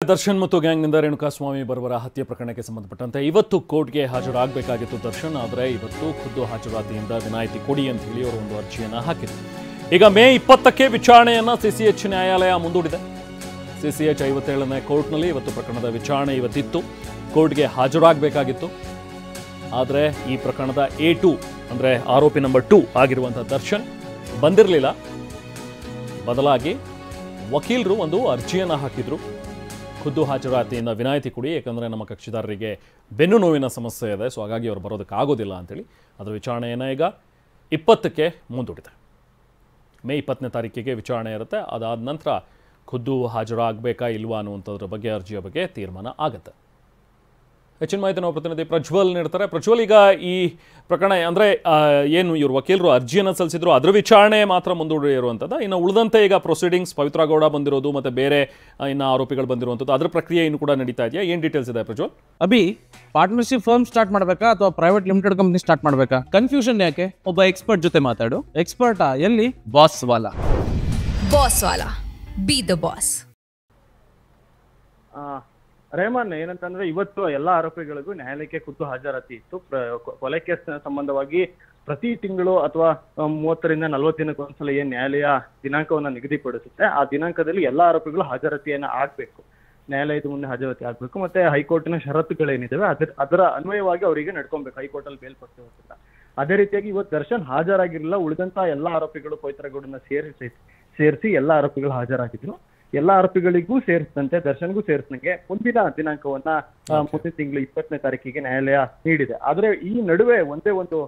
ದರ್ಶನ್ ಮತ್ತು ಗ್ಯಾಂಗ್ನಿಂದ ರೇಣುಕಾಸ್ವಾಮಿ ಬರುವರ ಹತ್ಯೆ ಪ್ರಕರಣಕ್ಕೆ ಸಂಬಂಧಪಟ್ಟಂತೆ ಇವತ್ತು ಕೋರ್ಟ್ಗೆ ಹಾಜರಾಗಬೇಕಾಗಿತ್ತು ದರ್ಶನ್. ಆದರೆ ಇವತ್ತು ಖುದ್ದು ಹಾಜರಾತಿಯಿಂದ ವಿನಾಯಿತಿ ಕೊಡಿ ಅಂತ ಹೇಳಿ ಅವರು ಒಂದು ಅರ್ಜಿಯನ್ನು ಹಾಕಿದ್ರು. ಈಗ ಮೇ 20ಕ್ಕೆ ವಿಚಾರಣೆಯನ್ನು ಸಿಸಿಎಚ್ ನ್ಯಾಯಾಲಯ ಮುಂದೂಡಿದೆ. ಸಿಸಿಎಚ್ 57ನೇ ಕೋರ್ಟ್ನಲ್ಲಿ ಇವತ್ತು ಪ್ರಕರಣದ ವಿಚಾರಣೆ ಇವತ್ತಿತ್ತು. ಕೋರ್ಟ್ಗೆ ಹಾಜರಾಗಬೇಕಾಗಿತ್ತು. ಆದರೆ ಈ ಪ್ರಕರಣದ A2 ಅಂದರೆ ಆರೋಪಿ ನಂಬರ್ 2 ಆಗಿರುವಂಥ ದರ್ಶನ್ ಬಂದಿರಲಿಲ್ಲ. ಬದಲಾಗಿ ವಕೀಲರು ಒಂದು ಅರ್ಜಿಯನ್ನು ಹಾಕಿದ್ರು. ಖುದ್ದು ಹಾಜರಾತಿಯಿಂದ ವಿನಾಯಿತಿ ಕೊಡಿ, ಯಾಕಂದರೆ ನಮ್ಮ ಕಕ್ಷಿದಾರರಿಗೆ ಬೆನ್ನು ನೋವಿನ ಸಮಸ್ಯೆ ಇದೆ, ಸೊ ಹಾಗಾಗಿ ಅವರು ಬರೋದಕ್ಕಾಗೋದಿಲ್ಲ ಅಂತೇಳಿ ಅದರ ವಿಚಾರಣೆಯನ್ನು ಈಗ 20ಕ್ಕೆ ಮುಂದೂಡಿದೆ. ಮೇ 20ನೇ ತಾರೀಕಿಗೆ ವಿಚಾರಣೆ ಇರುತ್ತೆ. ಅದಾದ ನಂತರ ಖುದ್ದು ಹಾಜರಾಗಬೇಕಾ ಇಲ್ವಾ ಅನ್ನುವಂಥದ್ರ ಬಗ್ಗೆ ಅರ್ಜಿಯ ಬಗ್ಗೆ ತೀರ್ಮಾನ ಆಗುತ್ತೆ. ಹೆಚ್ಚಿನ ಮಾಹಿತಿ ನಾವು ಪ್ರತಿನಿಧಿ ಪ್ರಜ್ವಲ್ ನೀಡ್ತಾರೆ. ಪ್ರಜ್ವಲ್, ಈಗ ಈ ಪ್ರಕರಣ ಅಂದರೆ ಏನು ಇವರು ವಕೀಲರು ಅರ್ಜಿಯನ್ನು ಸಲ್ಲಿಸಿದ್ರು, ಅದರ ವಿಚಾರಣೆ ಮಾತ್ರ ಮುಂದೂಡಿರುವಂಥದ್ದು. ಇನ್ನು ಉಳಿದಂತೆ ಈಗ ಪ್ರೊಸೀಡಿಂಗ್ಸ್ ಪವಿತ್ರ ಗೌಡ ಬಂದಿರೋದು ಮತ್ತು ಬೇರೆ ಇನ್ನು ಆರೋಪಿಗಳು ಬಂದಿರುವಂಥದ್ದು, ಅದರ ಪ್ರಕ್ರಿಯೆ ಇನ್ನು ಕೂಡ ನಡೀತಾ ಇದೆಯಾ? ಏನು ಡೀಟೇಲ್ಸ್ ಇದೆ Prajwal? Abhi, partnership firm start ಮಾಡಬೇಕಾ ಅಥವಾ ಪ್ರೈವೇಟ್ ಲಿಮಿಟೆಡ್ ಕಂಪ್ನಿ ಸ್ಟಾರ್ಟ್ ಮಾಡಬೇಕಾ? ಕನ್ಫ್ಯೂಷನ್ ಯಾಕೆ? ಒಬ್ಬ ಎಕ್ಸ್ಪರ್ಟ್ ಜೊತೆ ಮಾತಾಡು. ಎಕ್ಸ್ಪರ್ಟಾ? ಎಲ್ಲಿ? ಬಾಸ್ ವಾಲಾ. ಬಾಸ್ ವಾಲಾ, ಬಿ ದ ಬಾಸ್. ರೆಹಮಾನ್, ಏನಂತಂದ್ರೆ ಇವತ್ತು ಎಲ್ಲಾ ಆರೋಪಿಗಳಿಗೂ ನ್ಯಾಯಾಲಯಕ್ಕೆ ಖುದ್ದು ಹಾಜರಾತಿ ಇತ್ತು. ಕೊಲೆ ಕೇಸ್ ಸಂಬಂಧವಾಗಿ ಪ್ರತಿ ತಿಂಗಳು ಅಥವಾ 30ರಿಂದ 40 ದಿನಕ್ಕೆ ಒಂದ್ಸಲ ಏನ್ ನ್ಯಾಯಾಲಯ ದಿನಾಂಕವನ್ನ ನಿಗದಿಪಡಿಸುತ್ತೆ, ಆ ದಿನಾಂಕದಲ್ಲಿ ಎಲ್ಲಾ ಆರೋಪಿಗಳು ಹಾಜರಾತಿಯನ್ನ ಆಗ್ಬೇಕು, ನ್ಯಾಯಾಲಯದ ಮುಂದೆ ಹಾಜರಾತಿ ಆಗ್ಬೇಕು. ಮತ್ತೆ ಹೈಕೋರ್ಟಿನ ಷರತ್ತುಗಳೇನಿದಾವೆ ಅದರ ಅನ್ವಯವಾಗಿ ಅವರಿಗೆ ನಡ್ಕೊಬೇಕು, ಹೈಕೋರ್ಟ್ ಅಲ್ಲಿ ಬೇಲ್ಪಟ್ಟಿರೋದಿಲ್ಲ. ಅದೇ ರೀತಿಯಾಗಿ ಇವತ್ತು ದರ್ಶನ್ ಹಾಜರಾಗಿರಲಿಲ್ಲ. ಉಳಿದಂತ ಎಲ್ಲಾ ಆರೋಪಿಗಳು ಪವಿತ್ರಗೌಡನ ಸೇರಿಸಿ ಎಲ್ಲಾ ಆರೋಪಿಗಳು ಹಾಜರಾಗಿದ್ರು. ಎಲ್ಲಾ ಆರೋಪಿಗಳಿಗೂ ಸೇರಿಸಿದಂತೆ ದರ್ಶನ್ಗೂ ಸೇರಿಸಿದಂಗೆ ಮುಂದಿನ ದಿನಾಂಕವನ್ನ ಮುಂದಿನ ತಿಂಗಳು 20ನೇ ತಾರೀಕಿಗೆ ನ್ಯಾಯಾಲಯ ನೀಡಿದೆ. ಆದ್ರೆ ಈ ನಡುವೆ ಒಂದೇ ಒಂದು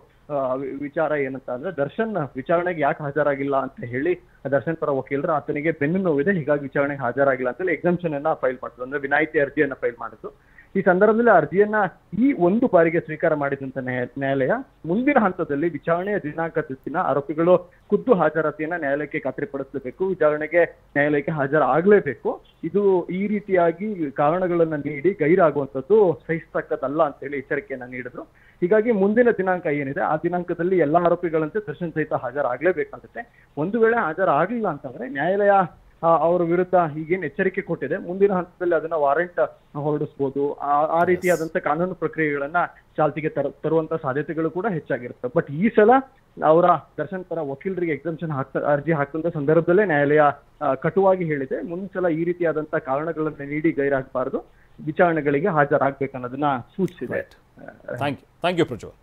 ವಿಚಾರ ಏನಂತ ಅಂದ್ರೆ, ದರ್ಶನ್ ವಿಚಾರಣೆಗೆ ಯಾಕೆ ಹಾಜರಾಗಿಲ್ಲ ಅಂತ ಹೇಳಿ ದರ್ಶನ್ ಪರ ವಕೀಲರು ಆತನಿಗೆ ಬೆನ್ನು ನೋವಿದೆ, ಹೀಗಾಗಿ ವಿಚಾರಣೆಗೆ ಹಾಜರಾಗಿಲ್ಲ ಅಂತ ಹೇಳಿ ಎಕ್ಸಂಪ್ಷನ್ ಅನ್ನ ಫೈಲ್ ಮಾಡಿದ್ರು, ಅಂದ್ರೆ ವಿನಾಯಿತಿ ಅರ್ಜಿಯನ್ನ ಫೈಲ್ ಮಾಡಿದ್ರು. ಈ ಸಂದರ್ಭದಲ್ಲಿ ಅರ್ಜಿಯನ್ನ ಈ ಒಂದು ಬಾರಿಗೆ ಸ್ವೀಕಾರ ಮಾಡಿದಂತ ನ್ಯಾಯಾಲಯ ಮುಂದಿನ ಹಂತದಲ್ಲಿ ವಿಚಾರಣೆಯ ದಿನಾಂಕದ ದಿನ ಆರೋಪಿಗಳು ಖುದ್ದು ಹಾಜರಾತಿಯನ್ನ ನ್ಯಾಯಾಲಯಕ್ಕೆ ಖಾತ್ರಿಪಡಿಸಲೇಬೇಕು, ವಿಚಾರಣೆಗೆ ನ್ಯಾಯಾಲಯಕ್ಕೆ ಹಾಜರಾಗಲೇಬೇಕು. ಇದು ಈ ರೀತಿಯಾಗಿ ಕಾರಣಗಳನ್ನ ನೀಡಿ ಗೈರಾಗುವಂಥದ್ದು ಸಹಿಸ್ತಕ್ಕದ್ದಲ್ಲ ಅಂತ ಹೇಳಿ ಎಚ್ಚರಿಕೆಯನ್ನ ನೀಡಿದ್ರು. ಹೀಗಾಗಿ ಮುಂದಿನ ದಿನಾಂಕ ಏನಿದೆ ಆ ದಿನಾಂಕದಲ್ಲಿ ಎಲ್ಲಾ ಆರೋಪಿಗಳಂತೆ ದರ್ಶನ್ ಸಹಿತ ಹಾಜರಾಗಲೇಬೇಕಾಗುತ್ತೆ. ಒಂದು ವೇಳೆ ಹಾಜರಾಗಲಿಲ್ಲ ಅಂತಂದ್ರೆ ನ್ಯಾಯಾಲಯ ಅವರ ವಿರುದ್ಧ ಈಗೇನು ಎಚ್ಚರಿಕೆ ಕೊಟ್ಟಿದೆ, ಮುಂದಿನ ಹಂತದಲ್ಲಿ ಅದನ್ನ ವಾರೆಂಟ್ ಹೊರಡಿಸಬಹುದು. ಆ ರೀತಿಯಾದಂತ ಕಾನೂನು ಪ್ರಕ್ರಿಯೆಗಳನ್ನ ಚಾಲ್ತಿಗೆ ತರುವಂತ ಸಾಧ್ಯತೆಗಳು ಕೂಡ ಹೆಚ್ಚಾಗಿರುತ್ತೆ. ಬಟ್ ಈ ಸಲ ಅವರ ದರ್ಶನ್ ಪರ ವಕೀಲರಿಗೆ ಎಕ್ಸಂಪ್ಷನ್ ಅರ್ಜಿ ಹಾಕುವಂತ ಸಂದರ್ಭದಲ್ಲೇ ನ್ಯಾಯಾಲಯ ಕಟುವಾಗಿ ಹೇಳಿದೆ, ಮುಂದಿನ ಸಲ ಈ ರೀತಿಯಾದಂತ ಕಾರಣಗಳನ್ನ ನೀಡಿ ಗೈರಾಗಬಾರದು, ವಿಚಾರಣೆಗಳಿಗೆ ಹಾಜರಾಗಬೇಕನ್ನೋದನ್ನ ಸೂಚಿಸಿದೆ. Thank you Prajwal.